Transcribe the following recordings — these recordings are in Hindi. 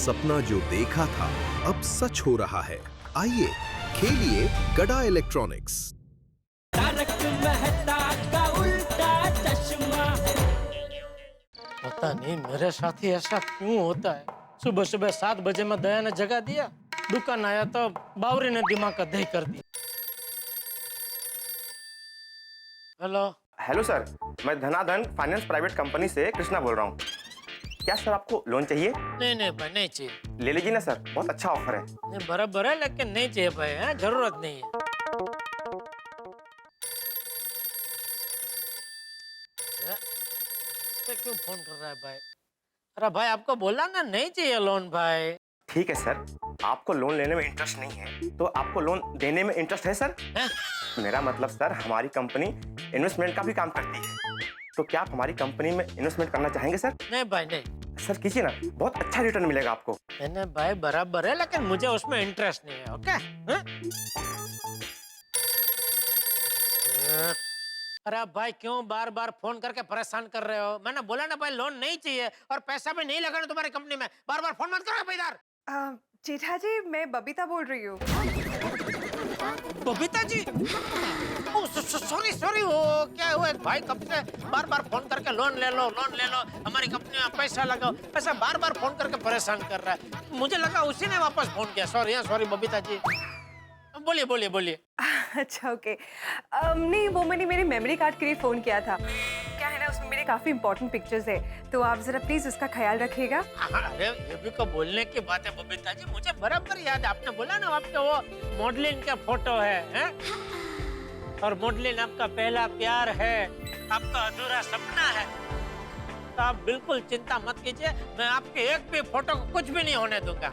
सपना जो देखा था अब सच हो रहा है। आइए खेलिए गड़ा इलेक्ट्रॉनिक्स। तारक मेहता का उल्टा चश्मा। पता नहीं मेरे साथ ही ऐसा क्यों होता है। सुबह सुबह 7 बजे में दया ने जगा दिया, दुकान आया तो बावरी ने दिमाग का दही कर दिया। हेलो। हेलो सर, मैं धनाधन फाइनेंस प्राइवेट कंपनी से कृष्णा बोल रहा हूँ। क्या सर आपको लोन चाहिए? नहीं नहीं भाई, नहीं चाहिए। ले लीजिए ना सर, बहुत अच्छा ऑफर है। नहीं बराबर है, लेकिन नहीं चाहिए भाई, है जरूरत नहीं है। इससे क्यों फोन कर रहा है भाई? अरे भाई आपको बोला ना नहीं चाहिए लोन भाई। ठीक है सर, आपको लोन लेने में इंटरेस्ट नहीं है तो आपको लोन देने में इंटरेस्ट है सर? है? मेरा मतलब सर, हमारी कंपनी इन्वेस्टमेंट का भी काम करती है, तो क्या आप हमारी कंपनी में इन्वेस्टमेंट करना चाहेंगे सर? नहीं भाई नहीं। सर कीजिए ना, बहुत अच्छा रिटर्न मिलेगा आपको। नहीं भाई बराबर है, लेकिन मुझे उसमें इंटरेस्ट नहीं है। ओके? अरे आप भाई क्यों बार बार फोन करके परेशान कर रहे हो? मैंने बोला ना भाई लोन नहीं चाहिए और पैसा भी नहीं लगाना तुम्हारी कंपनी में। बार बार फोन मत करो भाई इधर। जेठा जी, मैं बबीता बोल रही हूँ। बबीता जी? सॉरी सॉरी, वो क्या हुआ, एक भाई कब से बार बार फोन करके लोन ले लो हमारी कंपनी में पैसा लगाओ, ऐसा बार बार फोन करके परेशान कर रहा है। मुझे लगा उसी ने वापस फोन किया। सॉरी बबीता जी। बोलिए। अच्छा ओके। नहीं, वो मैंने मेरे मेमोरी कार्ड के लिए फ़ोन किया था। क्या है ना, उसमें मेरे काफ़ी इंपॉर्टेंट पिक्चर्स है, तो आप ज़रा प्लीज़ उसका ख्याल रखिएगा। अरे ये भी को बोलने की बात है बबीता जी, मुझे बराबर याद है। आपने बोला ना आपके वो मॉडलिंग का फोटो है? और मॉडलिंग आपका पहला प्यार है, आपका अधूरा सपना है। तो आप बिल्कुल चिंता मत कीजिए, मैं आपके एक भी फोटो को कुछ भी नहीं होने दूंगा।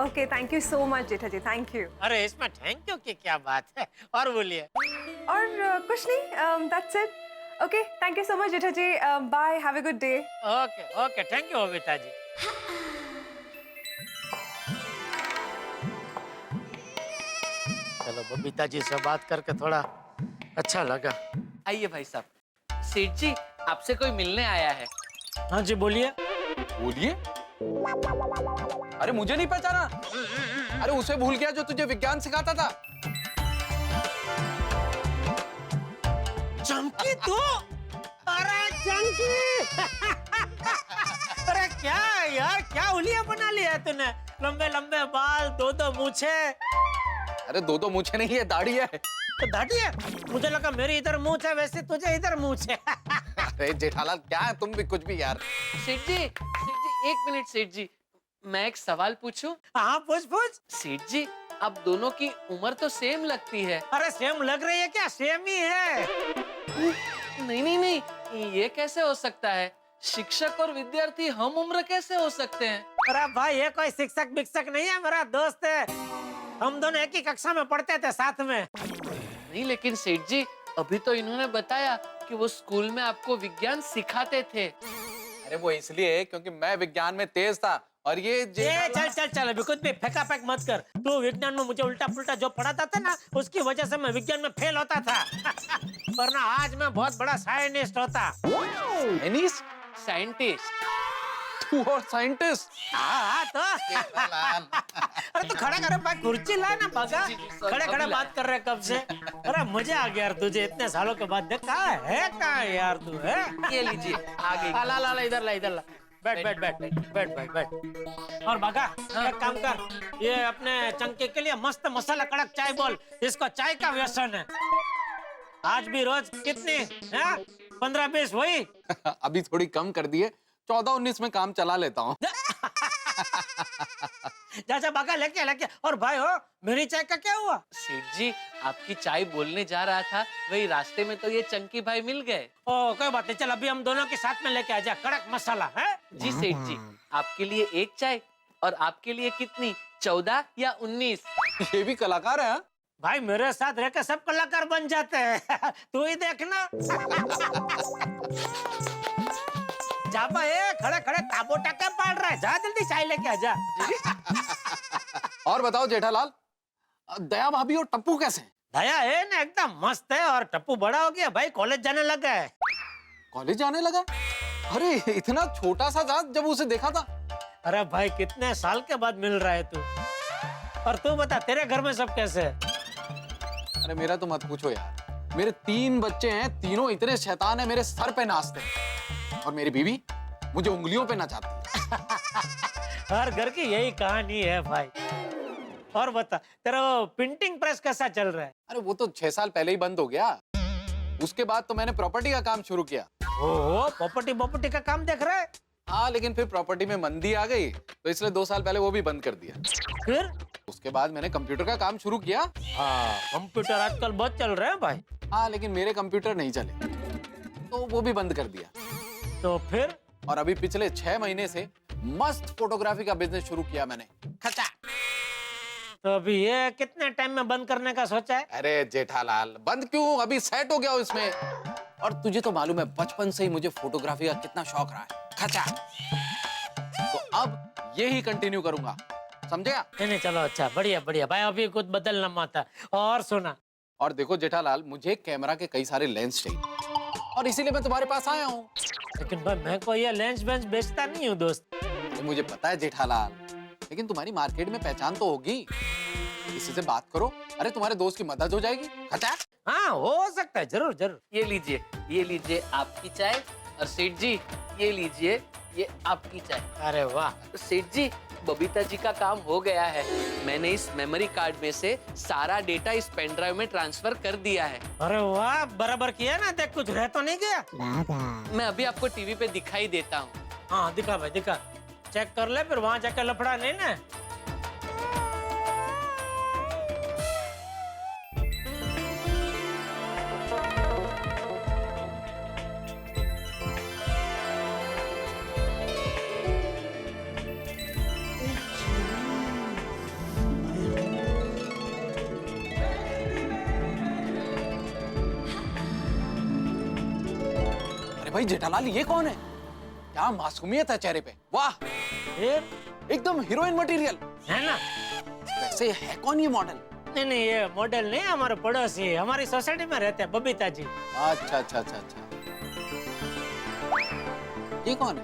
Okay, thank you so much Jetha ji, thank you. अरे इसमें थैंक यू की क्या बात है। और बोलिए। और कुछ नहीं, that's it. Okay, thank you so much Jetha ji, bye, have a good day. Okay, thank you Babita ji. चलो बबीता जी से बात करके थोड़ा अच्छा लगा। आइए भाई साहब। सेठ जी, आपसे कोई मिलने आया है। हाँ जी बोलिए। बोलिए। अरे मुझे नहीं पहचाना? अरे उसे भूल गया जो तुझे विज्ञान सिखाता था। चंकी तू? अरे चंकी! अरे क्या यार, क्या उलिया बना लिया है तूने? लंबे लंबे बाल, दो मूछे। अरे दो मूछे नहीं है, दाढ़ी है। तो दाढ़ी है? मुझे लगा मेरी इधर मूछ है, वैसे तुझे इधर मूछ है। अरे जेठालाल, क्या है तुम भी कुछ भी यार। सेठ जी, एक मिनट सेठ जी, मैं एक सवाल पूछूं? हाँ पूछ। सेठ जी, आप दोनों की उम्र तो सेम लगती है। अरे सेम लग रही है क्या? सेम ही है। नहीं, ये कैसे हो सकता है? शिक्षक और विद्यार्थी हम उम्र कैसे हो सकते हैं? अरे भाई ये कोई शिक्षक विक्षक नहीं है, मेरा दोस्त है। हम दोनों एक ही कक्षा में पढ़ते थे साथ में। नहीं लेकिन सेठ जी, अभी तो इन्होंने बताया कि वो स्कूल में आपको विज्ञान सिखाते थे। अरे वो इसलिए क्योंकि मैं विज्ञान में तेज था और ये चल अभी कुछ भी फेंका फेंक मत कर। तू विज्ञान में मुझे उल्टा पुल्टा जो पढ़ाता था ना, उसकी वजह से मैं विज्ञान में फेल होता था। वरना आज मैं बहुत बड़ा साइंटिस्ट होता। साइंटिस्ट? तू और साइंटिस्ट? हाँ तो। अरे तू खड़ा कर भाई, कुर्सी ला ना बगा। खड़े बात कर रहे कब से। अरे मजा आ गया यार, तुझे इतने सालों के बाद देख। कहाँ है यार तू? है ये लीजिए, आ गई। ला इधर ला। बैठ। और बगा एक काम कर, ये अपने चंके के लिए मस्त मसाला कड़क चाय बोल। इसको चाय का व्यसन है। आज भी रोज कितनी 15-20 हुई? अभी थोड़ी कम कर दिए, 14-19 में काम चला लेता हूँ। जा बागा लेके। और भाई हो, मेरी चाय का क्या हुआ? सेठ जी, आपकी चाय बोलने जा रहा था, वही रास्ते में तो ये चंकी भाई मिल गए। ओ कोई बात नहीं, चल अभी हम दोनों के साथ में लेके आ जा कड़क मसाला है। जी सेठ जी, आपके लिए एक चाय और आपके लिए कितनी, 14 या 19? ये भी कलाकार है। भाई मेरे साथ रहकर सब कलाकार बन जाते हैं। तू ही देखना। जा भाई, खड़े ताबोटा क्या पाल रहा है? जा जल्दी चाय लेके आ जा। और बताओ जेठालाल, दया भाभी और टप्पू कैसे हैं? दया है ना एकदम मस्त है, और टप्पू बड़ा हो गया भाई, कॉलेज जाने लगा है। कॉलेज जाने लगा? अरे इतना छोटा सा था जब उसे देखा था। अरे भाई कितने साल के बाद मिल रहा है तू। और तू बता तेरे घर में सब कैसे है? अरे मेरा तो मत पूछो यार, मेरे 3 बच्चे हैं, तीनों इतने शैतान है, मेरे सर पे नाचते हैं। और मेरी बीवी मुझे उंगलियों पे नचाती है। हर घर की यही कहानी है भाई। और बता तेरा प्रिंटिंग प्रेस कैसा चल रहा है? अरे वो तो 6 साल पहले ही बंद हो गया। उसके बाद तो मैंने प्रॉपर्टी का काम शुरू किया। ओहो, प्रॉपर्टी का काम देख रहा है? हाँ, लेकिन फिर प्रॉपर्टी में मंदी आ गई, तो इसलिए 2 साल पहले वो भी बंद कर दिया। फिर उसके बाद मैंने कंप्यूटर का काम शुरू किया। हाँ, कंप्यूटर आजकल बहुत चल रहे हैं भाई। हाँ, लेकिन मेरे कंप्यूटर नहीं चले, तो वो भी बंद कर दिया। तो फिर? और अभी पिछले 6 महीने से मस्त फोटोग्राफी का बिजनेस शुरू किया मैंने। खचा। तो अभी ये कितने टाइम में बंद करने का सोचा है? अरे जेठालाल, बंद क्यों, अभी सेट हो गया हूं इसमें। और तुझे तो मालूम है बचपन से ही मुझे फोटोग्राफी का कितना शौक रहा है। खचा। तो अब यही कंटिन्यू करूंगा, समझेगा? नहीं चलो, अच्छा, बढ़िया बढ़िया भाई, अभी कुछ बदलना मत। और सुना, और देखो जेठालाल, मुझे कैमरा के कई सारे लेंस चाहिए, और इसीलिए मैं तुम्हारे पास आया हूँ। लेकिन भाई मैं कोई ये लेंस वेंस बेचता नहीं हूँ दोस्त। तो मुझे पता है जेठालाल, लेकिन तुम्हारी मार्केट में पहचान तो होगी, किसी से बात करो। अरे तुम्हारे दोस्त की मदद हो जाएगी। खचा। हाँ, हो सकता है, जरूर जरूर। ये लीजिए आपकी चाय। और सेठ जी ये लीजिए, ये आपकी चाय। अरे वाह। सेठ जी, बबीता जी का काम हो गया है। मैंने इस मेमोरी कार्ड में से सारा डेटा इस पेन ड्राइव में ट्रांसफर कर दिया है। अरे वाह, बराबर किया ना, देख कुछ रह तो नहीं गया। मैं अभी आपको टीवी पे दिखाई देता हूँ। हाँ दिखा भाई दिखा, चेक कर ले, फिर वहां जाकर लफड़ा नहीं ना। अरे भाई जेठालाल, ये कौन है? क्या मासूमियत है चेहरे पे, वाह, फिर एकदम हीरोइन मटेरियल है ना? वैसे है कौन ये मॉडल? नहीं, ये मॉडल नहीं, हमारे पड़ोसी, हमारी सोसाइटी में रहते हैं, बबीता जी। अच्छा अच्छा अच्छा अच्छा। ये कौन है?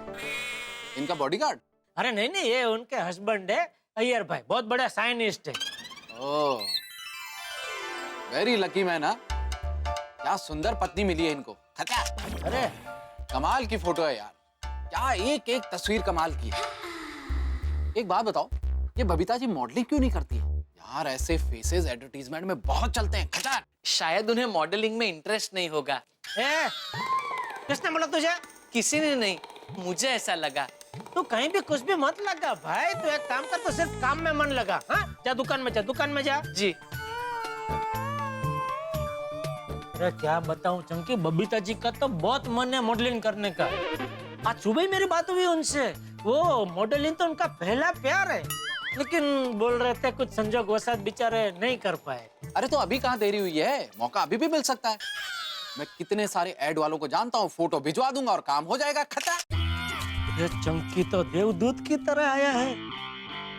इनका बॉडीगार्ड? अरे नहीं, ये उनके हस्बैंड है, अय्यर भाई, बहुत बड़ा साइंटिस्ट है। ओह, वेरी लकी मैन। ना क्या सुंदर पत्नी मिली है इनको। खचा। अरे कमाल की फोटो है यार, क्या एक एक तस्वीर कमाल की है। एक बात बताओ, ये बबीता जी मॉडलिंग क्यों नहीं करती है यार? ऐसे फेसेस एडवर्टीजमेंट में बहुत चलते हैं। खचा। शायद उन्हें मॉडलिंग में इंटरेस्ट नहीं होगा। ए, किसने बोला तुझे? किसी ने नहीं, मुझे ऐसा लगा। तू कहीं भी कुछ भी मत लगा भाई, तू एक काम कर, तो सिर्फ काम में मन लगा। हाँ, जा दुकान में जा, दुकान में जा। जी। अरे क्या बताऊं चंकी, बबीता जी का तो बहुत मन है मॉडलिंग करने का। आज सुबह ही मेरी बात हुई उनसे, वो मॉडलिंग तो उनका पहला प्यार है, लेकिन बोल रहे थे कुछ संजोग वसात बेचारे नहीं कर पाए। अरे तो अभी कहाँ देरी हुई है, मौका अभी भी मिल सकता है। मैं कितने सारे एड वालों को जानता हूँ, फोटो भिजवा दूंगा और काम हो जाएगा। खचा। ये चंकी तो देवदूत की तरह आया है,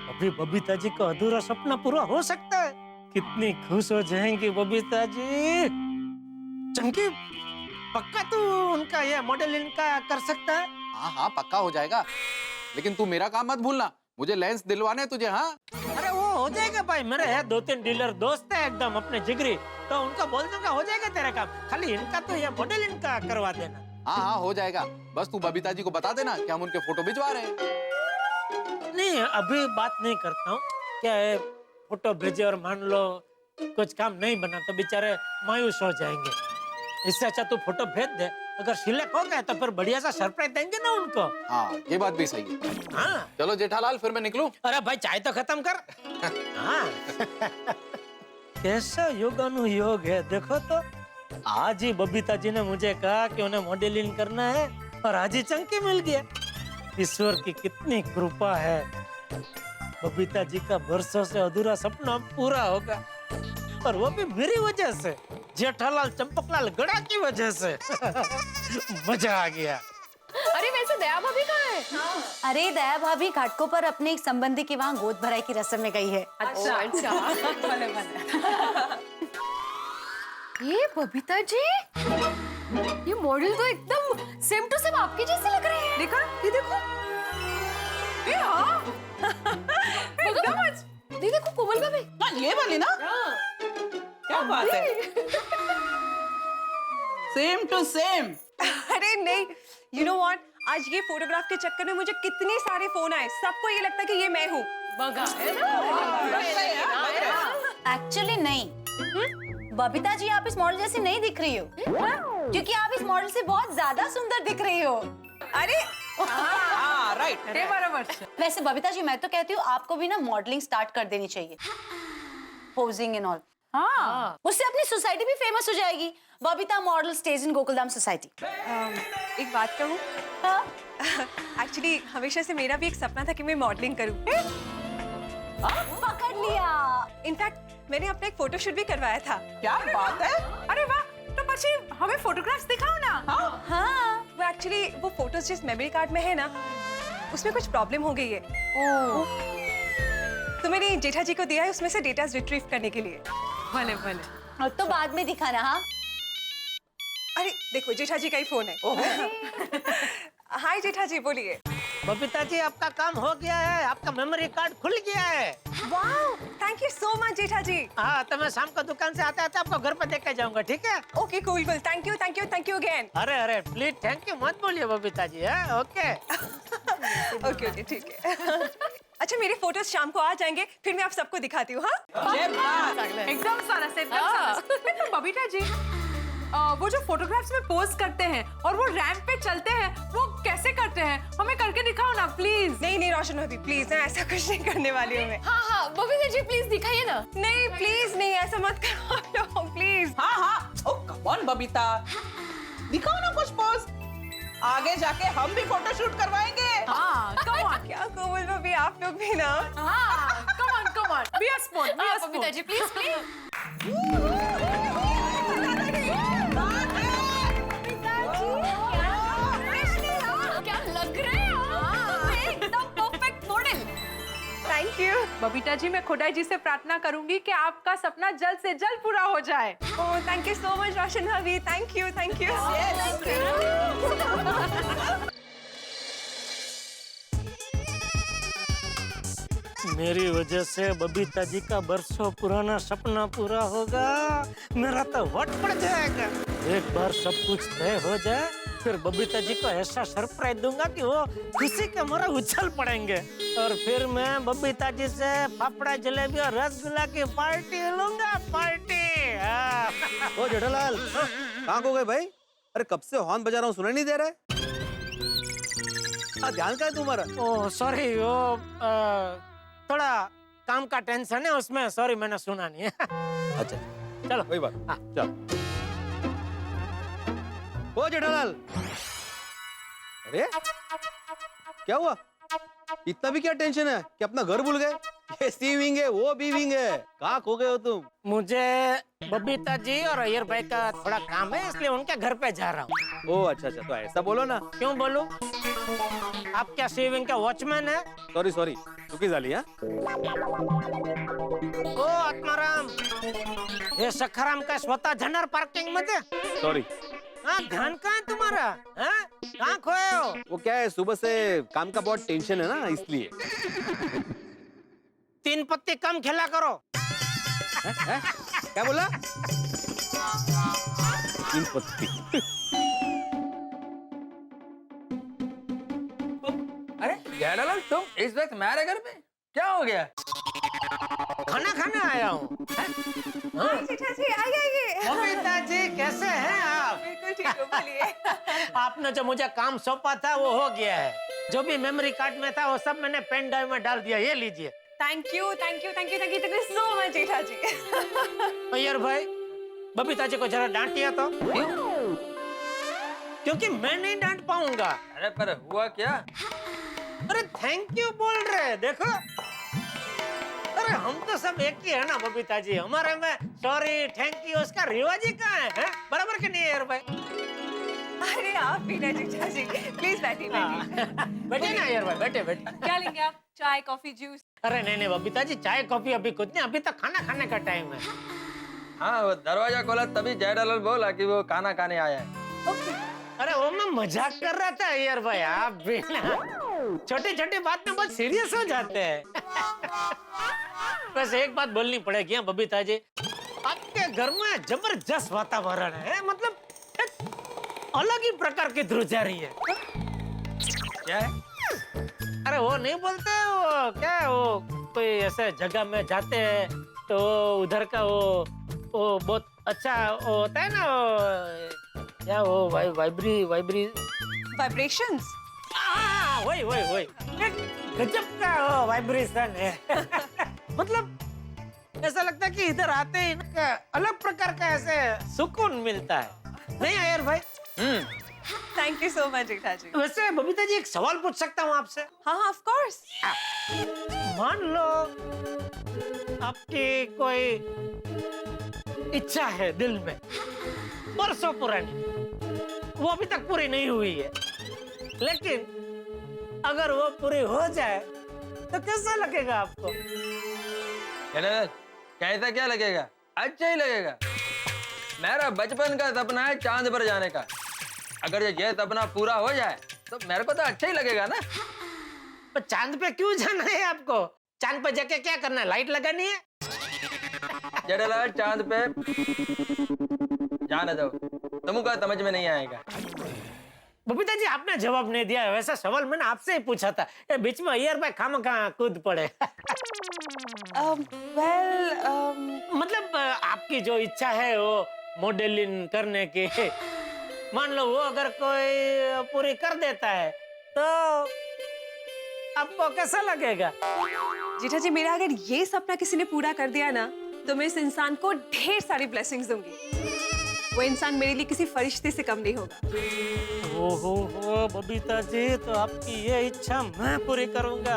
अभी बबीता जी का अधूरा सपना पूरा हो सकता है। कितनी खुश हो जाएंगी बबीता जी। चंकी, पक्का तू उनका ये मॉडलिंग का कर सकता है? हाँ हाँ, पक्का हो जाएगा, लेकिन तू मेरा काम मत भूलना, मुझे लेंस दिलवाने तुझे। हाँ, अरे वो हो जाएगा भाई, मेरे है 2-3 डीलर दोस्त है एकदम अपने जिगरी, तो उनका बोल दूंगा, हो जाएगा तेरा काम। खाली इनका तो ये मॉडलिंग का करवा देना। हाँ हाँ, हो जाएगा, बस तू बबीता जी को बता देना कि हम उनके फोटो भिजवा रहे हैं। नहीं, अभी बात नहीं करता हूँ, क्या है, फोटो भेजे और मान लो कुछ काम नहीं बना तो बेचारे मायूस हो जाएंगे। इससे अच्छा तू फोटो भेज दे, अगर सिलेक्ट हो गए तो फिर बढ़िया सा सरप्राइज देंगे ना उनको। हाँ, ये बात भी सही है। हाँ चलो जेठालाल, फिर मैं निकलूं। अरे भाई चाय तो खत्म कर। हाँ कैसा योगानुयोग है देखो तो। आज ही बबीता जी ने मुझे कहा कि उन्हें मॉडलिंग करना है, और आज ही चंकी मिल गया। ईश्वर की कितनी कृपा है, बबीता जी का बरसों से अधूरा सपना पूरा होगा, और वो भी मेरी वजह से, जेठालाल चंपकलाल गड़ा की वजह से। मजा आ गया। अरे वैसे दया भाभी कहाँ है? अरे दया भाभी घाटकों पर अपने एक संबंधी की वहाँ गोद भराई की रस्म में गई है। अच्छा अच्छा। ये बबीता जी, ये मॉडल तो एकदम सेम टू सेम आपके जैसे लग रहे हैं। देखो, ये देखो। दीदी को कोमल भाभी। हाँ ये वाली ना, क्या बात है, सेम टू सेम। अरे नहीं, यू नो व्हाट, आज ये फोटोग्राफ के चक्कर में मुझे कितने सारे फोन आए, सबको ये लगता है कि ये मैं हूँ। एक्चुअली नहीं, बबीता जी आप इस मॉडल जैसी नहीं दिख रही हो, क्योंकि आप इस मॉडल से बहुत ज्यादा सुंदर दिख रही हो। अरे हाँ राइट, बराबर। वैसे बबीता जी मैं तो कहती हूँ आपको भी ना मॉडलिंग स्टार्ट कर देनी चाहिए, पोजिंग एंड ऑल। हाँ, उससे अपनी सोसाइटी भी फेमस हो जाएगी। बबीता मॉडल स्टेज इन गोकुलधाम सोसाइटी। एक बात कहूँ, एक्चुअली हमेशा से मेरा भी एक सपना था कि मैं मॉडलिंग करूँ। पकड़ लिया। इनफैक्ट मैंने अपना एक फोटोशूट भी करवाया था। क्या बात है, अरे वाह, तो પછી हमें फोटोग्राफ्स दिखाओ ना। हाँ, वो एक्चुअली वो फोटोज जिस मेमोरी कार्ड में है ना, उसमें कुछ प्रॉब्लम हो गई है। तो मैंने जेठा जी को दिया है उसमें से डेटा रिट्रीव करने के लिए। भले भले, तो बाद में दिखाना। हाँ, अरे देखो जेठा जी का ही फोन है। हाय जेठा जी, बोलिए। बबीता जी आपका काम हो गया है, आपका मेमोरी कार्ड खुल गया है। Wow, thank you so much Jetha ji. हाँ, तो मैं शाम को दुकान से आते आते आपको घर पर देख के जाऊंगा, ठीक है? Okay cool cool, thank you thank you thank you again. अरे अरे प्लीज थैंक यू मत बोलिए बबीता जी। है ओके। ओके ओके ठीक है। अच्छा मेरे फोटोज शाम को आ जाएंगे, फिर मैं आप सबको दिखाती हूँ। हाँ एकदम सारा से, एकदम सारा। तो बबीता जी, वो जो फोटोग्राफ्स में पोज करते हैं और वो रैंप पे चलते हैं, वो कैसे करते हैं? हमें करके दिखाओ ना प्लीज। नहीं नहीं रोशन भाभी प्लीज, मैं ऐसा कुछ नहीं करने वाली हूँ मैं। हाँ बबीता जी प्लीज दिखाइए ना। नहीं प्लीज नहीं, ऐसा मत करो आप लोग प्लीज। हाँ हाँ, ओ कम ऑन बबीता, दिखाओ ना कुछ पोज, आगे जाके हम भी फोटो शूट करवाएंगे। हाँ कम ऑन। क्या कोमल भाभी, आप लोग भी ना। हाँ come on, be a sport, Babita ji please please. क्या लग रहे हैं एकदम perfect model. Thank you. Babita ji, मैं खुदाई जी से प्रार्थना करूंगी कि आपका सपना जल्द से जल्द पूरा हो जाए। Oh thank you so much Roshan भाभी, थैंक यू थैंक यू। मेरी वजह से बबीता जी का बरसों पुराना सपना पूरा होगा, मेरा तो वट पड़ जाएगा। एक बार सब कुछ तय हो जाए, फिर बबीता जी को ऐसा सरप्राइज दूंगा कि वो खुशी के मारे उछल पड़ेंगे, और फिर मैं बबीता जी से फाफड़ा जलेबी और रसगुल्ला की पार्टी लूंगा, पार्टी। ओ जेठालाल, कहाँ खो गए भाई? अरे कब से हॉर्न बजा रहा हूँ, सुनाई नहीं दे रहा है? ध्यान का है तुम्हारा? ओह सॉरी, वो थोड़ा काम का टेंशन है उसमें, सॉरी मैंने सुना नहीं है। अच्छा चलो कोई बात। हाँ। चल। ओ जेठालाल, अरे क्या हुआ? इतना भी क्या टेंशन है कि अपना घर भूल गए? ये सी विंग है, वो बी विंग है, कहाँ खो गए हो तुम? मुझे बबीता जी और अय्यर भाई का थोड़ा काम है, इसलिए उनके घर पे जा रहा हूँ। ओ अच्छा अच्छा, तो ऐसा बोलो ना। क्यों बोलूं? आप क्या सेविंग का वॉचमैन है? सॉरी सॉरी, चुकी झाली। हाँ ओ आत्माराम, हे सखाराम का स्वतः जनर पार्किंग मध्ये? सॉरी। हाँ, ध्यान कहाँ है तुम्हारा? हाँ? कहाँ खोए हो? वो क्या है, सुबह से काम का बहुत टेंशन है ना, इसलिए। 3 पत्ती कम खेला करो। है? क्या बोला? 3 पत्ती। अरे जेठालाल, तुम इस वक्त हमारे घर पे क्या हो गया? खाना खाने आया हूँ। जेठा जी आइए। बबीता जी कैसे हैं आप? बिल्कुल ठीक हो, बोलिए। आपने जो मुझे काम सौंपा था वो हो गया है। जो भी मेमोरी कार्ड में था वो सब मैंने पेन ड्राइव में डाल दिया, ये लीजिए। Thank you thank you thank you thank you thank you so much Jetha ji. Iyer भाई, बबीता जी को जरा डांटिए तो। क्योंकि मैं नहीं डांट पाऊंगा। अरे पर हुआ क्या? अरे थैंक यू बोल रहे, देखो। अरे हम तो सब एक ही है ना बबीता जी, हमारे में सॉरी थैंक यू उसका रिवाज ही कहाँ है? बराबर के नहीं है यार भाई? अरे आप भी ना जेठा जी, प्लीज बैठिए बैठिए। बैठे ना यार भाई, बैठे बैठे। क्या लेंगे आप? चाय कॉफी जूस? अरे नहीं नहीं बबीता जी, चाय कॉफी अभी कुछ नहीं, अभी तक खाना खाने का टाइम है। हाँ, वो दरवाजा खोला तभी जेठालाल बोला कि वो खाना खाने आया है। अरे वो मैं मजाक कर रहा था यार भाई, आप भी ना। छोटी छोटी बात में बहुत सीरियस हो जाते हैं। वैसे एक बात बोलनी पड़ेगी बबीता जी, आपके घर में जबरदस्त वातावरण है, मतलब एक अलग ही प्रकार की ध्रुव जा रही है। क्या है? अरे वो नहीं बोलते, वो क्या है, वो कोई ऐसे जगह में जाते हैं तो उधर का वो बहुत अच्छा वो होता है ना, वो क्या वो वाइब्रेशंस। वही एक गजब का वो वाइब्रेशन है। मतलब ऐसा लगता है कि इधर आते ही इनका अलग प्रकार का ऐसे सुकून मिलता है, नहीं आयर भाई? Thank you so much Jetha जी। वैसे बबीता जी एक सवाल पूछ सकता हूँ आपसे? हाँ ऑफ कोर्स। मान लो आपकी कोई इच्छा है दिल में, बरसों पुरानी, वो अभी तक पूरी नहीं हुई है, लेकिन अगर वो पूरी हो जाए तो कैसा लगेगा आपको? कैसा क्या लगेगा? अच्छा ही लगेगा। मेरा बचपन का सपना है चांद पर जाने का। अगर ये सपना पूरा हो जाए तो मेरे को तो अच्छा ही लगेगा ना। पर चांद पे क्यों जाना है आपको? चांद पे जाके क्या करना है? लाइट लगानी है? जेठालाल चांद पे जाने दो, तुमको समझ में नहीं आएगा। बबीता जी आपने जवाब नहीं दिया। वैसा सवाल मैंने आपसे ही पूछा था, ये बीच में ईयर भाई खामखा कूद पड़े। मतलब आपकी जो इच्छा है वो मॉडलिंग करने की, मान लो वो अगर कोई पूरी कर देता है तो आपको कैसा लगेगा? जेठा जी मेरा अगर ये सपना किसी ने पूरा कर दिया ना तो मैं इस इंसान को ढेर सारी ब्लेसिंग्स दूंगी। वो इंसान मेरे लिए किसी फरिश्ते से कम नहीं होगा। ओहो बबीता जी, तो आपकी ये इच्छा मैं पूरी करूंगा,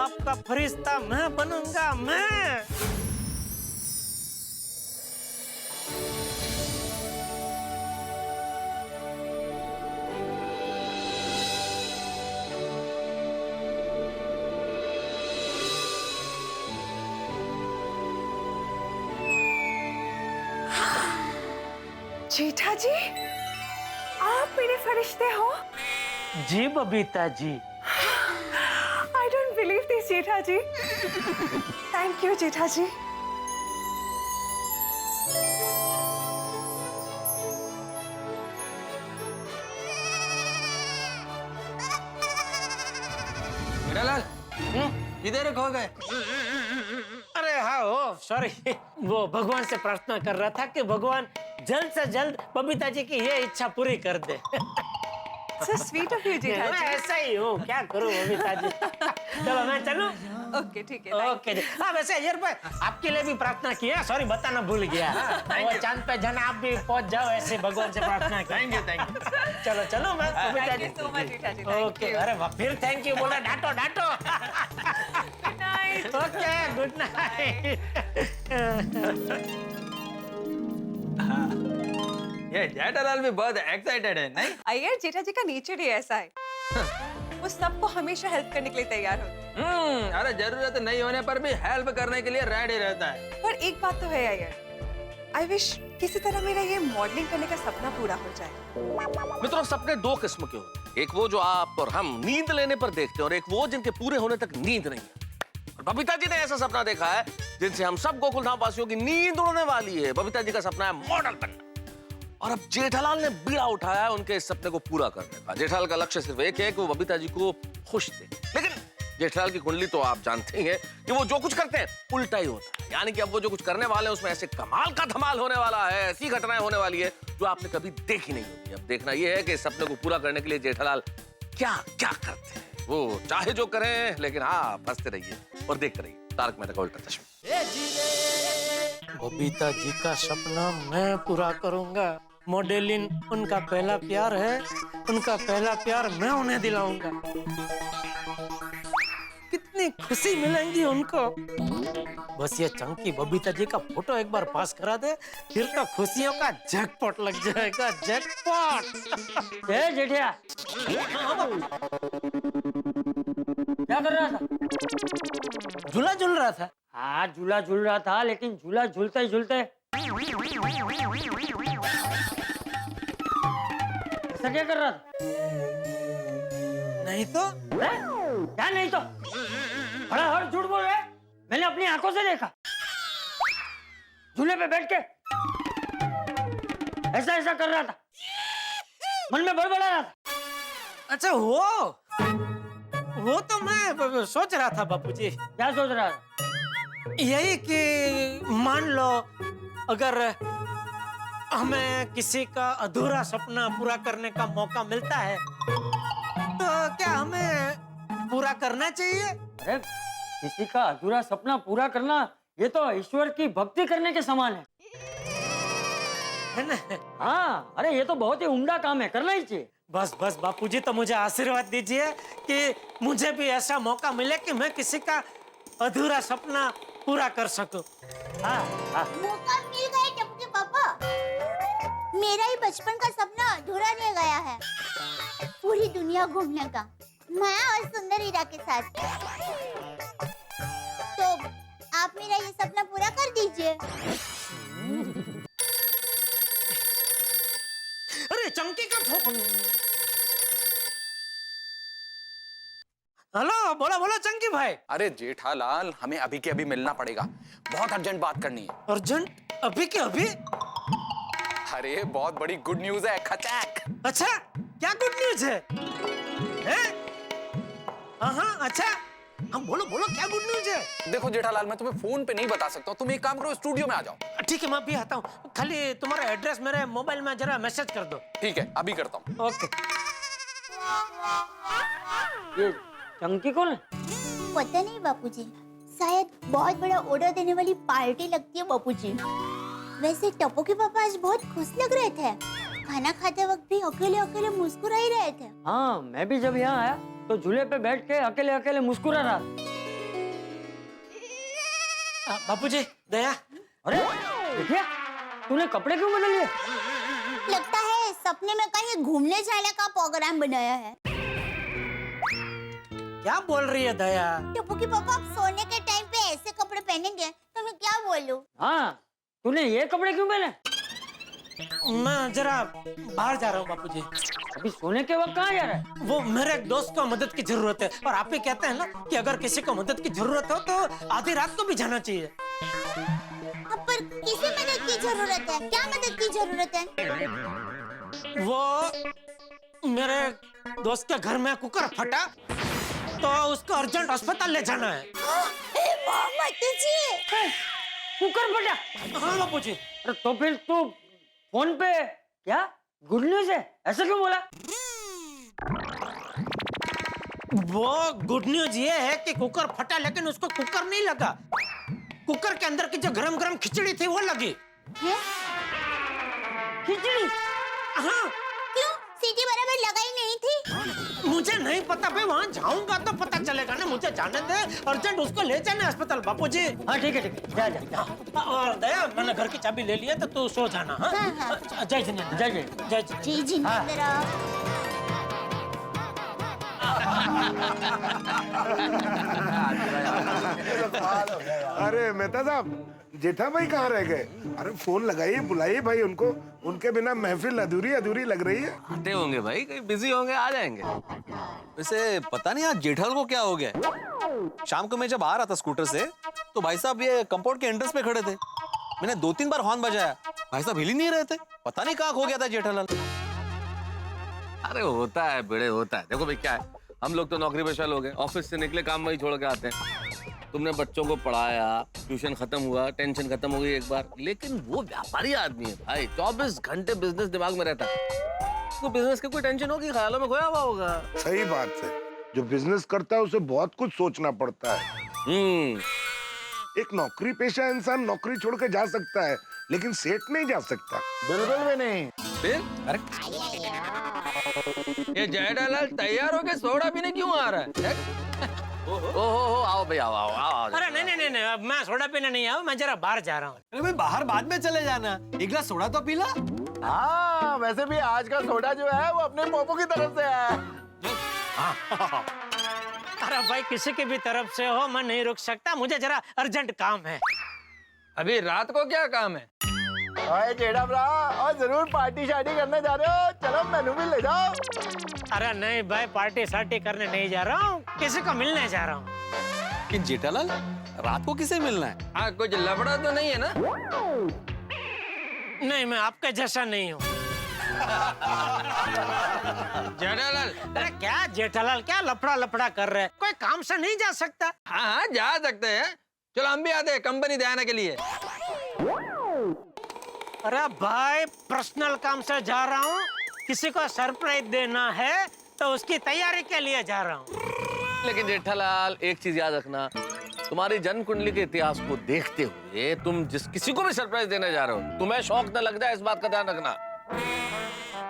आपका फरिश्ता मैं बनूंगा मैं। जेठा जी आप मेरे फरिश्ते हो? जी Babita ji. I don't believe this Jetha ji. Thank you जेठा जी। जेठालाल किधर खो गए? अरे हाँ वो सॉरी, वो भगवान से प्रार्थना कर रहा था कि भगवान जल्द से जल्द बबीता जी की ये इच्छा पूरी कर दे। So sweet of you जेठा जी। ऐसा ही हूँ, क्या करूँ बबीता जी। चलो मैं चलूं? ओके ठीक है। ओके जी। हाँ वैसे अजय भाई आपके लिए भी प्रार्थना की है, सॉरी बताना भूल गया। वो चांद पे जाना आप भी पहुंच जाओ, ऐसे भगवान से प्रार्थना की। Thank you. चलो चलो मैं Babita ji. Thank you so much Jetha ji. Okay अरे वाह, फिर थैंक यू बोला, डांटो डांटो। Good night। Okay good night. ये जेठालाल भी बहुत एक्साइटेड है नहीं? अय्यर जेठा जी का नेचर ही ऐसा है, वो सबको हमेशा हेल्प करने के लिए तैयार होते हैं। अरे जरूरत नहीं होने पर भी हेल्प करने के लिए रेडी रहता है। पर एक बात तो है अय्यर, आई विश किसी तरह मेरा ये मॉडलिंग करने का सपना पूरा हो जाए। मित्रों सपने दो किस्म के होते हैं, एक वो जो आप और हम नींद लेने पर देखते हैं और एक वो जिनके पूरे होने तक नींद नहीं है। और बबीता जी ने ऐसा सपना देखा है जिनसे हम सब गोकुलधाम वासियों की नींद उड़ने वाली है। बबीता जी का सपना है मॉडल बनना, और अब जेठालाल ने बीड़ा उठाया है उनके इस सपने को पूरा करने का। जेठालाल का लक्ष्य सिर्फ एक है कि वो बबीता जी को खुश दे, लेकिन जेठालाल की कुंडली तो आप जानते ही हैं कि वो जो कुछ करते हैं उल्टा ही होता है। यानी कि अब वो जो कुछ करने वाले हैं उसमें ऐसे कमाल का धमाल होने वाला है, ऐसी घटनाएं होने वाली है जो आपने कभी देखी नहीं होती। अब देखना ये है कि इस सपने को पूरा करने के लिए जेठालाल क्या क्या करते हैं। वो चाहे जो करें, लेकिन हाँ फंसते रहिए और देखते रहिए तारक मेहता का उल्टा चश्मा। बबीता जी का सपना मैं पूरा करूंगा। मॉडलिंग उनका पहला प्यार है, उनका पहला प्यार मैं उन्हें दिलाऊंगा। कितनी खुशी मिलेंगी उनको। बस ये चंकी बबीता जी का फोटो एक बार पास करा दे, फिर तो खुशियों का जैकपॉट लग जाएगा, जैकपॉट। ए जेठिया क्या कर रहा था? झूला झूल रहा था? हाँ झूला झूल रहा था, लेकिन झूला झूलते झूलते ऐसा क्या कर रहा था? नहीं तो क्या नहीं तो? बड़ा हर झूठ बोल रहे। मैंने अपनी आंखों से देखा, झूले पे बैठ के ऐसा ऐसा कर रहा था, मन में बड़बड़ा रहा था। अच्छा वो तो मैं सोच रहा था बापूजी। क्या सोच रहा था? यही कि मान लो अगर हमें किसी का अधूरा सपना पूरा करने का मौका मिलता है तो क्या हमें पूरा करना चाहिए? अरे किसी का अधूरा सपना पूरा करना ये तो ईश्वर की भक्ति करने के समान है ना? हाँ, अरे ये तो बहुत ही उम्दा काम है, करना ही चाहिए। बस बस बापूजी, तो मुझे आशीर्वाद दीजिए कि मुझे भी ऐसा मौका मिले कि मैं किसी का अधूरा सपना पूरा कर सकूं। हाँ, हाँ। मौका मिल गया टप्पू के पापा। मेरा ही बचपन का सपना अधूरा रह गया है, पूरी दुनिया घूमने का, मैं और सुंदर हीरा के साथ। तो आप मेरा ये सपना पूरा कर दीजिए। अरे चमकी का फोन। हेलो, बोलो बोलो चंकी भाई। अरे जेठालाल, हमें अभी के अभी मिलना पड़ेगा, बहुत अर्जेंट बात करनी है। अर्जेंट? अभी के अभी? अरे बहुत बड़ी गुड न्यूज है, खचाक। अच्छा, क्या गुड न्यूज है? हाँ, अच्छा, हम बोलो बोलो, क्या गुड न्यूज है? देखो जेठालाल, मैं तुम्हें फोन पे नहीं बता सकता, तुम एक काम करो, स्टूडियो में आ जाओ। ठीक है, मैं भी आता हूँ, खाली तुम्हारा एड्रेस मेरे मोबाइल में जरा मैसेज कर दो। ठीक है, अभी करता हूँ। ओके। ये चंकी कौन है? पता नहीं बापूजी, शायद बहुत बड़ा ऑर्डर देने वाली पार्टी लगती है बापूजी। वैसे टप्पू के पापा आज बहुत खुश लग रहे थे, खाना खाते वक्त भी अकेले अकेले मुस्कुरा ही रहे थे। हाँ, मैं भी जब यहाँ आया तो झूले पे बैठ के अकेले अकेले मुस्कुरा रहा। बापूजी, दया। अरे देखिए, तूने कपड़े क्यों बदल लिए? लगता है सपने में कहीं घूमने जाने का प्रोग्राम बनाया है। क्या बोल रही है दया? टप्पू के पापा, आप सोने के टाइम पे ऐसे कपड़े पहनेंगे तो मैं क्या बोलूं? हाँ, तूने ये कपड़े क्यों पहने? मैं जरा बाहर जा रहा हूँ बापूजी। अभी सोने के वक्त कहाँ जा रहा है? वो मेरे एक दोस्त को मदद की जरूरत है, और आप ही कहते हैं ना कि अगर किसी को मदद की जरूरत हो तो आधी रात को भी जाना चाहिए। पर किसे मदद की जरूरत है? क्या मदद की जरूरत है? वो मेरे दोस्त के घर में कुकर फटा तो उसको अर्जेंट अस्पताल ले जाना है। कुकर फटा? हाँ बापूजी। अरे तो फिर तू फोन पे क्या गुड न्यूज है ऐसा क्यों बोला? वो गुड न्यूज ये है कि कुकर फटा, लेकिन उसको कुकर नहीं लगा, कुकर के अंदर की जो गरम गरम खिचड़ी थी वो लगी। खिचड़ी? हाँ। क्यों? सीटी बराबर लगाई नहीं थी? मुझे नहीं पता भाई, वहाँ जाऊंगा तो पता चलेगा ना। मुझे जाने दे, अर्जेंट उसको ले जाना अस्पताल बापूजी। हाँ ठीक है, जा जा। और दया, मैंने घर की चाबी ले ली है तो तू सो जाना। हाँ, जय जिनेंद्र। जय जय जय जय जिनेंद्र। अरे मेहता साहब, जेठा भाई कहाँ रह गए? अरे फोन लगाइए, बुलाइए भाई उनको, उनके बिना महफिल अधूरी अधूरी लग रही है। आते होंगे भाई, कहीं बिजी होंगे, आ जाएंगे। वैसे पता नहीं आज जेठाल को क्या हो गया। शाम को मैं जब आ रहा था स्कूटर से तो भाई साहब ये कंपाउंड के एंट्रेंस पे खड़े थे, मैंने 2-3 बार हॉर्न बजाया, भाई साहब हिल ही नहीं रहे थे। पता नहीं कहाँ खो गया था जेठालाल। अरे होता है बेड़े, होता है। देखो भाई क्या है, हम लोग तो नौकरी पेशा लोग हैं, ऑफिस से निकले काम वही छोड़ के आते हैं। तुमने बच्चों को पढ़ाया, ट्यूशन खत्म हुआ, टेंशन खत्म हो गई एक बार, लेकिन वो व्यापारी आदमी है भाई, 24 घंटे बिजनेस दिमाग में रहता है। तो बिजनेस की कोई टेंशन होगी, ख्यालों में खोया हुआ होगा। सही बात है, जो बिजनेस करता है उसे बहुत कुछ सोचना पड़ता है। एक नौकरी पेशा इंसान नौकरी छोड़ के जा सकता है, लेकिन सेठ नहीं जा सकता। बिल्कुल भी नहीं। फिर अरे ये जेठालाल तैयार होके सोडा पीने क्यों आ रहा है? ओहो, आओ भाई, आओ आओ आओ। अरे नहीं, अब मैं सोडा पीने नहीं आया, मैं जरा बाहर जा रहा हूँ। अरे भाई बाहर बाद में चले जाना, एक गिलास सोडा तो पी ला। हाँ, वैसे भी आज का सोडा जो है वो अपने पोपो की तरफ से है। अरे भाई किसी की भी तरफ से हो, मैं नहीं रुक सकता, मुझे जरा अर्जेंट काम है। अभी रात को क्या काम है? ओए जेठा भरा, और जरूर पार्टी शार्टी करने जा रहे हो? चलो मेनू भी ले जाओ। अरे नहीं भाई, पार्टी सार्टी करने नहीं जा रहा हूँ, किसी को मिलने जा रहा हूँ। कि जेठालाल रात को किसे मिलना है? हाँ, कुछ लफड़ा तो नहीं है ना? नहीं, मैं आपके जैसा नहीं हूँ। जेठालाल, अरे क्या जेठालाल, क्या लफड़ा लफड़ा कर रहे हैं? कोई काम से नहीं जा सकता? हाँ हाँ जा सकते हैं, चलो हम भी आते हैं कंपनी दिखाने के लिए। अरे भाई, पर्सनल काम से जा रहा हूँ, किसी को सरप्राइज देना है तो उसकी तैयारी के लिए जा रहा हूँ। लेकिन जेठालाल एक चीज याद रखना, तुम्हारी जन्म कुंडली के इतिहास को देखते हुए तुम जिस किसी को भी सरप्राइज देने जा रहे हो, तुम्हें शौक न लग जाए, इस बात का ध्यान रखना।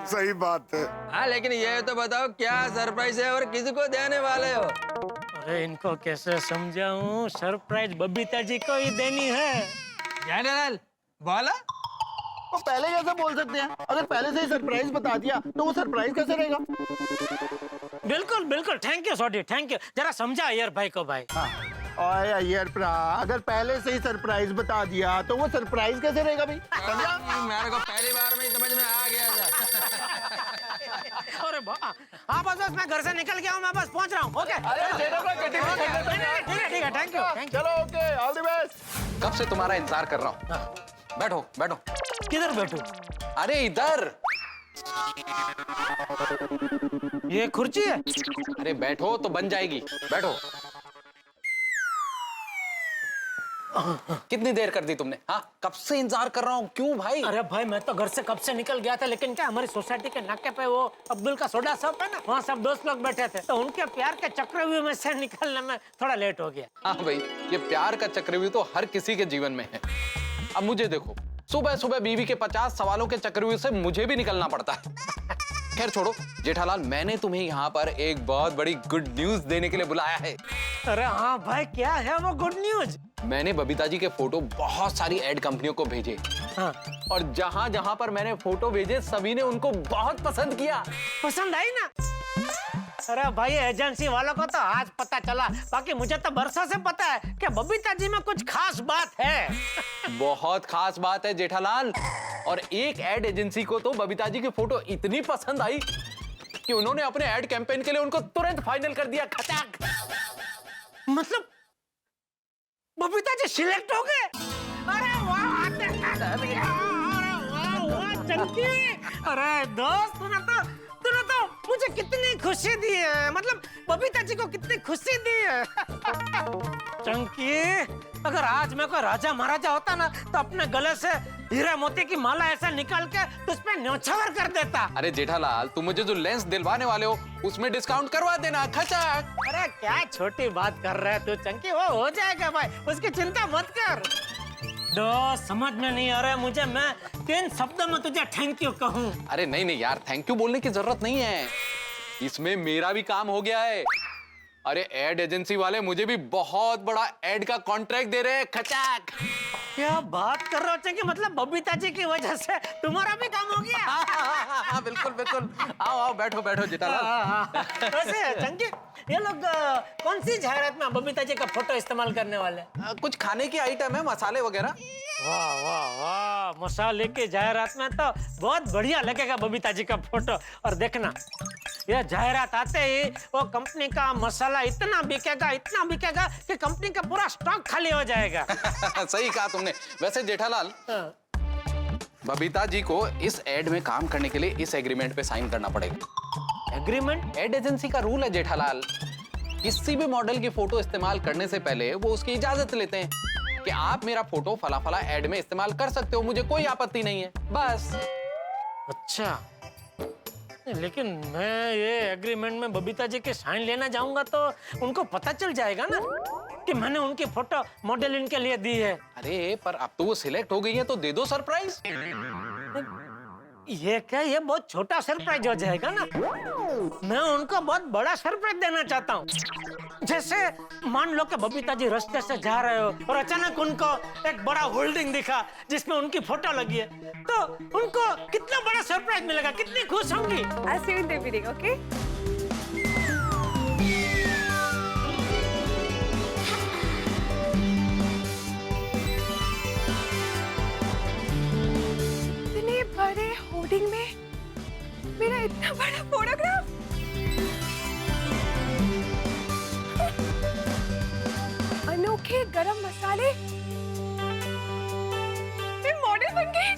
सही बात है। हाँ, लेकिन ये तो बताओ क्या सरप्राइज है और किसी को देने वाले हो? अरे इनको कैसे समझाऊं, सरप्राइज बबीता जी को ही देनी है। जेठालाल बोला, वो पहले कैसे बोल सकते हैं? अगर पहले से ही सरप्राइज बता दिया तो वो सरप्राइज कैसे रहेगा? बिल्कुल बिल्कुल, thank you Sodhi, thank you. जरा समझा यार भाई को भाई। हाँ। और यार प्रा, अगर पहले से ही सरप्राइज बता दिया तो वो सरप्राइज कैसे रहेगा भाई? समझा? मेरे को पहली बार में ही समझ में आ गया था। अरे हाँ बस मैं घर से निकल गया हूँ, मैं बस पहुँच रहा हूँ। ओके, ठीक है, थैंक यू। चलो ओके, ऑल द बेस्ट। कब से तुम्हारा इंतजार कर रहा हूँ। बैठो बैठो। किधर बैठूं? अरे इधर। ये कुर्सी है? अरे बैठो तो बन जाएगी, बैठो। कितनी देर कर दी तुमने? हाँ, कब से इंतजार कर रहा हूँ, क्यों भाई? अरे भाई, मैं तो घर से कब से निकल गया था, लेकिन क्या हमारी सोसाइटी के नाके पे वो अब्दुल का सोडा शॉप है ना, वहाँ सब दोस्त लोग बैठे थे, तो उनके प्यार के चक्रव्यूह में से निकलने में थोड़ा लेट हो गया। हाँ भाई, ये प्यार का चक्रव्यूह तो हर किसी के जीवन में है। अब मुझे देखो, सुबह सुबह बीवी के 50 सवालों के चक्रव्यूह से मुझे भी निकलना पड़ता है। खैर छोड़ो जेठालाल, मैंने तुम्हें यहाँ पर एक बहुत बड़ी गुड न्यूज देने के लिए बुलाया है। अरे हाँ भाई, क्या है वो गुड न्यूज? मैंने बबीता जी के फोटो बहुत सारी एड कंपनियों को भेजे। हाँ। और जहाँ जहाँ पर मैंने फोटो भेजे, सभी ने उनको बहुत पसंद किया। पसंद आई ना? अरे भाई, एजेंसी वालों को तो आज पता चला, बाकी मुझे तो बरसों से पता है कि बबीता जी में कुछ खास बात है। बहुत खास बात है जेठालाल। और एक एड एजेंसी को तो बबीता जी की फोटो इतनी पसंद आई कि उन्होंने अपने एड कैंपेन के लिए उनको तुरंत फाइनल कर दिया। खचाक। मतलब बबीता जी सिलेक्ट हो गए? अरे वाह, अरे वाह चंकी। अरे दोस्त, तूने तो मुझे कितनी खुशी दी है, मतलब बबीता जी को कितनी खुशी दी है। चंकी, अगर आज मैं कोई राजा महाराजा होता ना, तो अपने गले से हीरा मोती की माला ऐसा निकाल के उस पे न्योछावर कर देता। अरे जेठालाल, तुम मुझे जो लेंस दिलवाने वाले हो उसमें डिस्काउंट करवा देना। खचाक। अरे क्या छोटी बात कर रहा है तू चंकी, वो हो जाएगा भाई, उसकी चिंता मत कर। दोस्त, समझ में नहीं आ रहा है मुझे, मैं 3 शब्दों में तुझे थैंक यू कहूँ। अरे नहीं यार, थैंक यू बोलने की जरूरत नहीं है, इसमें मेरा भी काम हो गया है। अरे एड एजेंसी वाले मुझे भी बहुत बड़ा एड का कॉन्ट्रैक्ट दे रहे हैं। खचाक। क्या बात कर रहे हो कि मतलब बबीता जी की वजह से तुम्हारा भी काम हो गया? हाँ, बिल्कुल बिल्कुल। आओ बैठो बैठो जेठालाल। वैसे चंकी, ये लोग कौन सी जाहिरात में बबीता जी का फोटो इस्तेमाल करने वाले? कुछ खाने की आइटम है, मसाले वगैरह। वाह वाह वाह, मसाले की जाहिरात में तो बहुत बढ़िया लगेगा बबीता जी का फोटो। और देखना, यह जाहिरात आते ही वो कंपनी का मसाला इतना बिकेगा कि कंपनी का पूरा स्टॉक खाली हो जाएगा। सही कहा तुमने। वैसे जेठालाल, बबीता जी को इस एड में काम करने के लिए इस एग्रीमेंट पे साइन करना पड़ेगा। एग्रीमेंट? एड एजेंसी का रूल है जेठालाल, किसी भी मॉडल की फोटो इस्तेमाल करने से पहले वो उसकी इजाजत लेते हैं कि आप मेरा फोटो फला फला एड में इस्तेमाल कर सकते हो, मुझे कोई आपत्ति नहीं है, बस। अच्छा, लेकिन मैं ये एग्रीमेंट में बबीता जी के साइन लेना जाऊंगा तो उनको पता चल जाएगा ना कि मैंने उनकी फोटो मॉडलिंग के लिए दी है। अरे पर अब तो वो सिलेक्ट हो गई है, तो दे दो सरप्राइज। ये क्या, ये बहुत छोटा सरप्राइज हो जाएगा ना, मैं उनको बहुत बड़ा सरप्राइज देना चाहता हूँ। जैसे मान लो कि बबीता जी रास्ते से जा रहे हो और अचानक उनको एक बड़ा होल्डिंग दिखा जिसमें उनकी फोटो लगी है, तो उनको कितना बड़ा सरप्राइज मिलेगा, कितनी खुश होंगी। I'll see you in the video, okay? इतने बड़े होर्डिंग में मेरा इतना बड़ा फोटोग्राफ। साले मैं मॉडल बन गई।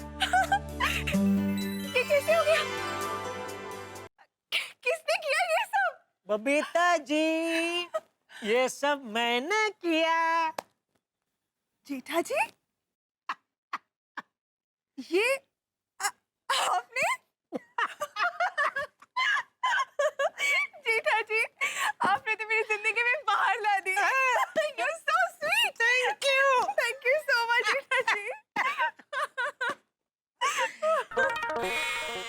ये कैसे हो गया? किसने किया ये सब? बबीता जी, ये सब मैंने किया। जेठा जी, ये आपने? जेठा जी, आपने तो मेरी जिंदगी में बाहर ला दी। You're so sweet. Thank you so much, Jetha जी।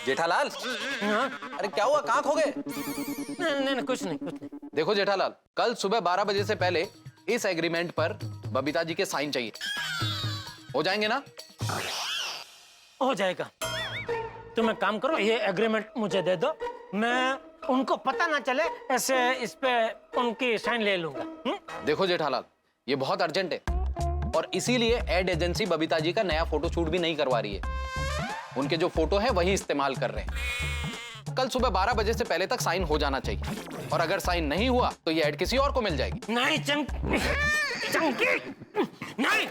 जेठालाल, अरे क्या हुआ, कहाँ खो गए? नहीं, कुछ नहीं। देखो जेठालाल, कल सुबह 12 बजे से पहले इस एग्रीमेंट पर बबीता जी के साइन चाहिए। हो जाएंगे ना? हो जाएगा। तुम एक काम करो, ये एग्रीमेंट मुझे दे दो, मैं उनको पता ना चले ऐसे इस पे उनकी साइन ले लूंगा। देखो जेठालाल, ये बहुत अर्जेंट है और इसीलिए एड एजेंसी बबीता जी का नया फोटो शूट भी नहीं करवा रही है। उनके जो फोटो है वही इस्तेमाल कर रहे हैं। कल सुबह 12 बजे से पहले तक साइन हो जाना चाहिए और अगर साइन नहीं हुआ तो ये एड किसी और को मिल जाएगी। नहीं चंकी, नहीं,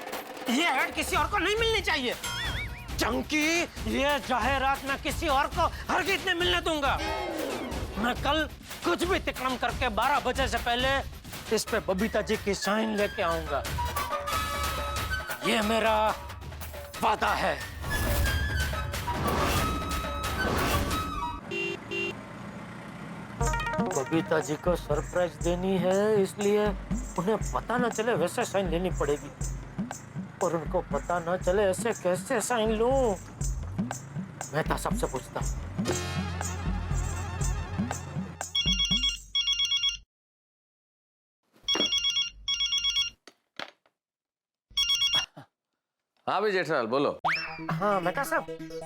ये एड किसी और को नहीं मिलनी चाहिए। चंकी, ये जाहिरात मैं किसी और को हरगिज़ नहीं मिलने दूंगा। मैं कल कुछ भी तिकड़म करके 12 बजे से पहले इस पे बबीता जी की साइन लेके आऊंगा। ये मेरा वादा है। बबीता जी को सरप्राइज देनी है, इसलिए उन्हें पता ना चले वैसे साइन लेनी पड़ेगी। और उनको पता ना चले ऐसे कैसे साइन लूं? मेहता सबसे पूछता हूं। हाँ भाई जेठालाल, बोलो। हाँ मेहता साहब,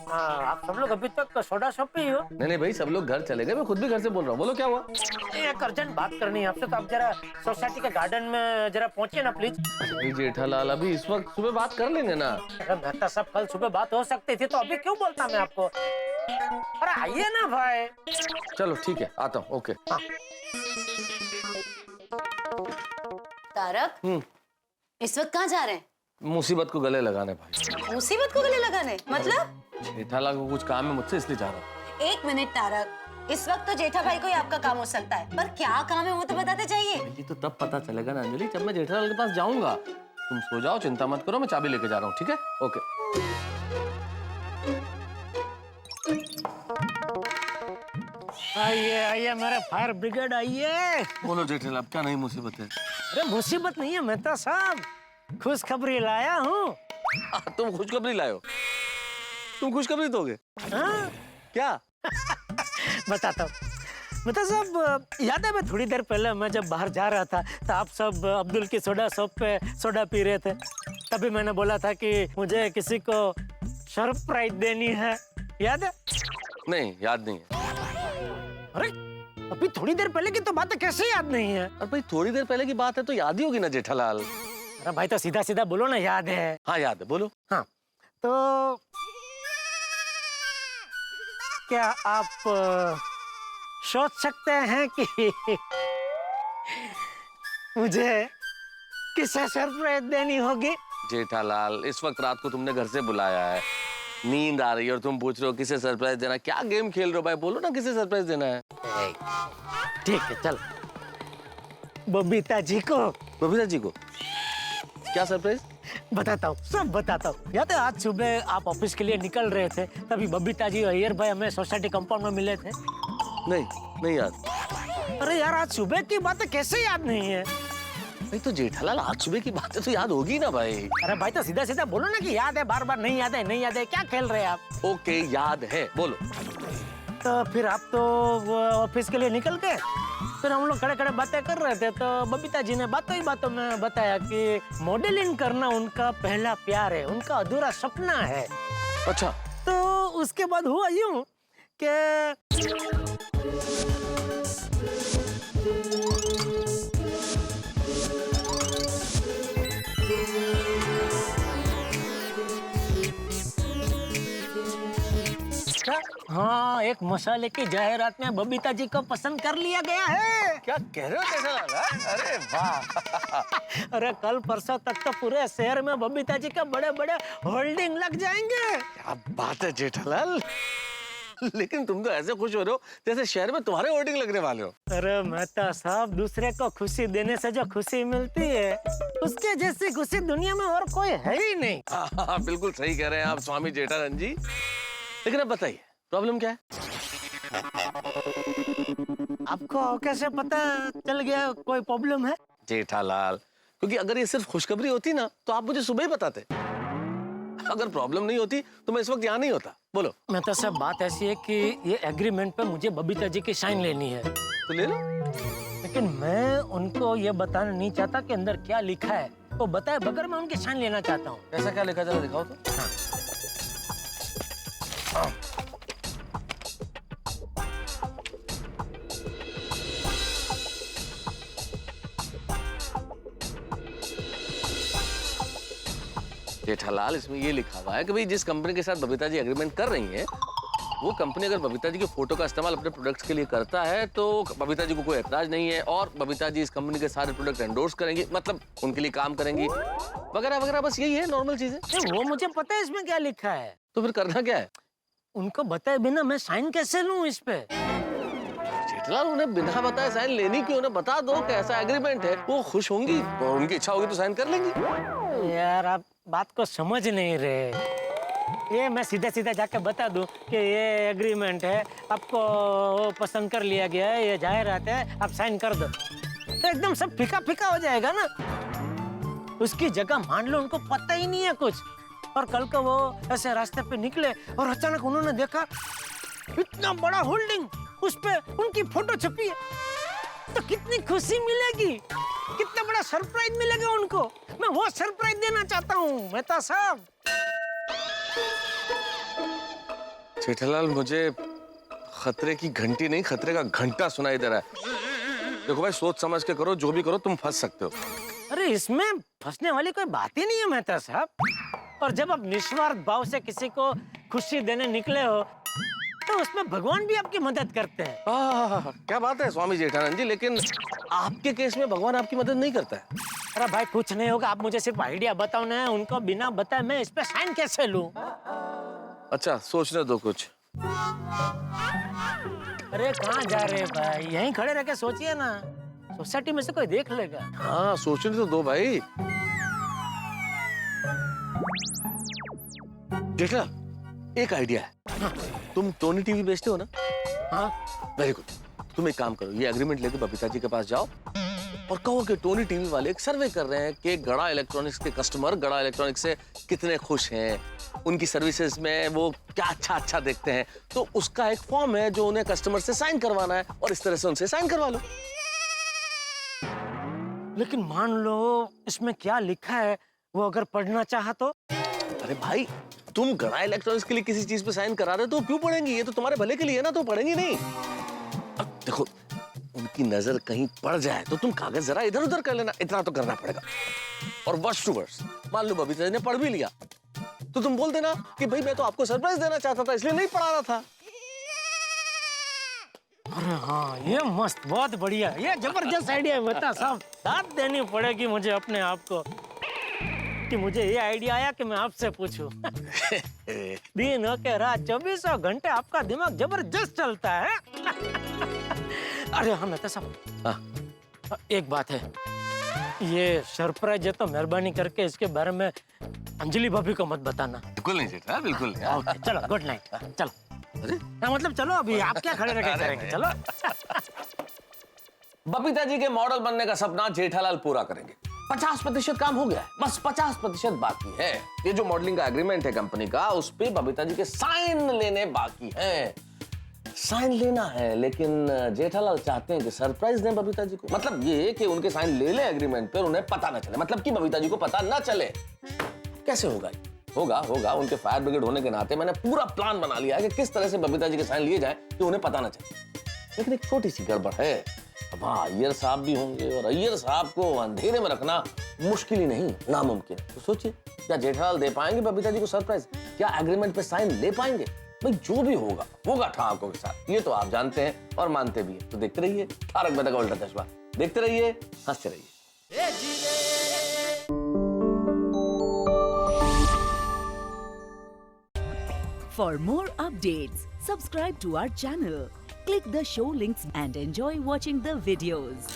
आप सब लोग अभी तक सोडा शॉप पे ही हो? नहीं भाई, सब लोग घर चले गए, मैं खुद भी घर से बोल रहा हूँ। बोलो क्या हुआ? एक अर्जेंट बात करनी है आपसे, तो आप जरा सोसाइटी के गार्डन में जरा पहुंचिए ना प्लीज। जेठालाल, अभी इस वक्त सुबह बात कर लेंगे ना। अरे मेहता साहब, कल सुबह बात हो सकती थी तो अभी क्यों बोलता मैं आपको? अरे आइए ना भाई। चलो ठीक है, आता हूँ। ओके। तारक, इस वक्त कहाँ जा रहे हैं? मुसीबत को गले लगाने भाई। मुसीबत को गले लगाने मतलब? जेठालाल को कुछ काम है मुझसे, इसलिए जा रहा हूँ। एक मिनट तारक, इस वक्त तो जेठा भाई को ही आपका काम हो सकता है, पर क्या काम है वो तो बताते चाहिए। ये तो तब पता चलेगा ना अंजलि, जब मैं जेठालाल के पास जाऊंगा। तुम सो जाओ, चिंता मत करो, मैं चाबी लेके जा रहा हूँ। ठीक है? ओके। आइए मेरे फायर ब्रिगेड, आइए। बोलो जेठालाल, अब क्या नई मुसीबत है? अरे मुसीबत नहीं है मेहता साहब, खुशखबरी लाया हूँ। तुम खुशखबरी लाए हो? तुम खुशखबरी दोगे? हाँ? क्या? बताता हूँ। मेहता साहब, याद है मैं थोड़ी देर पहले मैं जब बाहर जा रहा था तो आप सब अब्दुल की सोडा शॉप पे सोडा पी रहे थे। तभी मैंने बोला था कि मुझे किसी को सरप्राइज देनी है, याद है? नहीं, याद नहीं है। अरे अभी थोड़ी देर पहले की तो बात कैसे याद नहीं है? अरे भाई, थोड़ी देर पहले की बात है तो याद ही होगी ना जेठालाल। अरे भाई, तो सीधा सीधा बोलो ना, याद है? हाँ याद है, बोलो। हाँ, तो क्या आप सोच सकते हैं कि मुझे किसे सरप्राइज देनी होगी? जेठालाल, इस वक्त रात को तुमने घर से बुलाया है, नींद आ रही है और तुम पूछ रहे हो किसे सरप्राइज देना? क्या गेम खेल रहे हो भाई? बोलो ना किसे सरप्राइज देना है। ठीक है, चल। बबीता जी को। बबीता जी को क्या सरप्राइज? बताता हूँ, सब बताता हूँ। याद है आज सुबह आप ऑफिस के लिए निकल रहे थे, तभी बबीता जी और अय्यर भाई हमें सोसाइटी कंपाउंड में मिले थे। नहीं याद। अरे यार, आज सुबह की बात कैसे याद नहीं है? भाई तो जेठालाल, आज सुबह की बात है तो याद होगी ना भाई। अरे भाई, तो सीधा सीधा बोलो ना कि याद है, बार बार नहीं याद है, नहीं याद है। क्या खेल रहे हैं आप? ओके, याद है, बोलो। तो फिर आप तो ऑफिस के लिए निकल गए, फिर हम लोग खड़े खड़े बातें कर रहे थे तो बबीता जी ने बातों ही बातों में बताया कि मॉडलिंग करना उनका पहला प्यार है, उनका अधूरा सपना है। अच्छा। तो उसके बाद हुआ यूं कि क्या? हाँ, एक मसाले की जाहिरात में बबीता जी को पसंद कर लिया गया है। क्या कह रहे हो जेठालाल? अरे वाह! अरे कल परसों तक तो पूरे शहर में बबीता जी के बड़े बड़े होल्डिंग लग जाएंगे। क्या बात है जेठालाल, लेकिन तुम तो ऐसे खुश हो रहे हो जैसे शहर में तुम्हारे होर्डिंग लगने वाले हो। अरे मेहता साहब, दूसरे को खुशी देने से जो खुशी मिलती है उसके जैसी खुशी दुनिया में और कोई है ही नहीं। हाँ, बिल्कुल सही कह रहे हैं आप स्वामी जेठानंद जी। लेकिन अब बताइए प्रॉब्लम क्या है? आपको कैसे पता चल गया कोई प्रॉब्लम है? जेठालाल, क्योंकि अगर ये सिर्फ खुशखबरी होती ना तो आप मुझे सुबह ही बताते। अगर प्रॉब्लम नहीं होती तो मैं इस वक्त यहाँ नहीं होता। बोलो। मेहता साहब, बात ऐसी है कि ये एग्रीमेंट पे मुझे बबीता जी की साइन लेनी है। तो ले लो। लेकिन मैं उनको ये बताना नहीं चाहता कि अंदर क्या लिखा है, तो बताए बगैर मैं उनकी साइन लेना चाहता हूँ। ऐसा क्या लिखा, जरा दिखाओ तो। जेठालाल, इसमें ये लिखा हुआ है कि भाई जिस कंपनी के साथ बबीता जी एग्रीमेंट कर रही हैं, वो कंपनी अगर बबीता जी की फोटो का इस्तेमाल अपने प्रोडक्ट्स के लिए करता है तो बबीता जी को कोई एतराज नहीं है, और बबीता जी इस कंपनी के सारे प्रोडक्ट एंडोर्स करेंगी, मतलब उनके लिए काम करेंगी, वगैरह वगैरह। बस यही है, नॉर्मल चीजें। वो मुझे पता है इसमें क्या लिखा है। तो फिर करना क्या है? उनको बताए बिना मैं साइन कैसे लूं इस पे? जेठालाल, उन्हें बिना बताए साइन लेनी क्यों? उन्हें बता दो कि ऐसा एग्रीमेंट है, वो खुश होंगी और उनकी इच्छा होगी तो साइन कर लेंगी। यार, आप बात को समझ नहीं रहे। ये मैं सीधा सीधा जाके बता दूं कि ये एग्रीमेंट है, आपको पसंद कर लिया गया है, ये जाहिरात है, आप साइन कर दो, तो एकदम सब फीका फीका हो जाएगा ना। उसकी जगह मान लो उनको पता ही नहीं है कुछ, और कल को वो ऐसे रास्ते पे निकले और अचानक उन्होंने देखा इतना बड़ा होल्डिंग, उस पे उनकी फोटो छपी है, तो कितनी खुशी मिलेगी, कितना बड़ा सरप्राइज मिलेगा उनको। मैं वो सरप्राइज देना चाहता हूँ मेहता साहब। जेठालाल, मुझे खतरे की घंटी नहीं, खतरे का घंटा सुनाई दे रहा है। देखो भाई, सोच समझ के करो, जो भी करो तुम फंस सकते हो। अरे इसमें फंसने वाली कोई बात ही नहीं है मेहता साहब। और जब आप निस्वार्थ भाव से किसी को खुशी देने निकले हो तो उसमें भगवान भी आपकी मदद करते हैं। क्या बात है स्वामी जेठानंद जी, लेकिन आपके केस में भगवान आपकी मदद नहीं करता है। अरे भाई, कुछ नहीं होगा, आप मुझे सिर्फ आइडिया बताओ ना, उनको बिना बताए मैं इस पे साइन कैसे लूं? अच्छा, सोचने दो कुछ। अरे कहाँ जा रहे भाई, यहीं खड़े रह के सोचिए ना, सोसाइटी में से कोई देख लेगा। हाँ, सोचने तो दो भाई। जेठा, एक आइडिया है। तुम टोनी टीवी बेचते हो ना? हाँ। Very good. तुम एक काम करो, ये एग्रीमेंट लेके बबीता जी के पास जाओ और कहो कि टोनी टीवी वाले एक सर्वे कर रहे हैं कि गड़ा इलेक्ट्रॉनिक्स के कस्टमर गड़ा इलेक्ट्रॉनिक्स से कितने खुश हैं, उनकी सर्विसेज में वो क्या अच्छा अच्छा देखते हैं। तो उसका एक फॉर्म है जो उन्हें कस्टमर से साइन करवाना है, और इस तरह से उनसे साइन करवा लो। लेकिन मान लो इसमें क्या लिखा है, वो अगर पढ़ना चाहा तो? अरे भाई, तुम गड़ा इलेक्ट्रॉनिक्स के लिए किसी चीज पे साइन करा रहे हो तो क्यों पढ़ेंगी? ये तो तुम्हारे भले के लिए है ना, तो पढ़ेंगी नहीं। अब देखो, उनकी नजर कहीं पड़ जाए तो तुम कागज जरा इधर उधर कर लेना, इतना तो करना पड़ेगा। और वर्स टू वर्स, मान लो बबीता जी ने पढ़ भी लिया तो तुम बोल देना कि भाई मैं तो आपको सरप्राइज देना चाहता था, इसलिए नहीं पढ़ा रहा था। अरे हाँ, ये मस्त, बहुत बढ़िया, ये जबरदस्त आइडिया है मेहता साहब। दाद देनी पड़ेगी मुझे अपने आप को कि मुझे ये आइडिया आया कि मैं आपसे पूछूं। दिन हो के रात 24 घंटे आपका दिमाग जबरदस्त चलता है। अरे हाँ मेहता साहब, हाँ, एक बात है, ये सरप्राइज है तो मेहरबानी करके इसके बारे में अंजलि भाभी को मत बताना। बिल्कुल नहीं जेठा, बिल्कुल नहीं। ओके, चलो, गुड नाइट, चलो। मतलब चलो, अभी आप क्या खड़े रह के करेंगे, चलो। बबीता जी के मॉडल बनने का सपना जेठालाल पूरा करेंगे। 50% काम हो गया है, बस 50% बाकी है। ये जो मॉडलिंग का एग्रीमेंट है कंपनी का, उस पे बबीता जी के साइन लेने बाकी हैं। साइन लेना है, लेकिन जेठालाल चाहते हैं कि सरप्राइज दें बबीता जी को। मतलब ये कि उनके साइन ले ले एग्रीमेंट पर, उन्हें पता न चले, मतलब कि बबीता जी को पता न चले। कैसे होगा? होगा उनके फायर ब्रिगेड होने के नाते मैंने पूरा प्लान बना लिया है कि किस तरह से बबीता जी के साइन लिए जाए कि उन्हें पता न चले। लेकिन एक छोटी सी गड़बड़ है। अब हाँ, अय्यर साहब भी होंगे और अय्यर साहब को अंधेरे में रखना मुश्किल ही नहीं, नामुमकिन। तो सोचिए, क्या जेठालाल दे पाएंगे बबीता जी को सरप्राइज? क्या एग्रीमेंट पे साइन ले पाएंगे? भाई जो भी होगा होगा ठहाकों के साथ, ये तो आप जानते हैं और मानते भी हैं। तो देखते रहिए तारक मेहता का उल्टा चश्मा, देखते रहिए, हंसते रहिए। For more updates, subscribe to our channel, click the show links and enjoy watching the videos.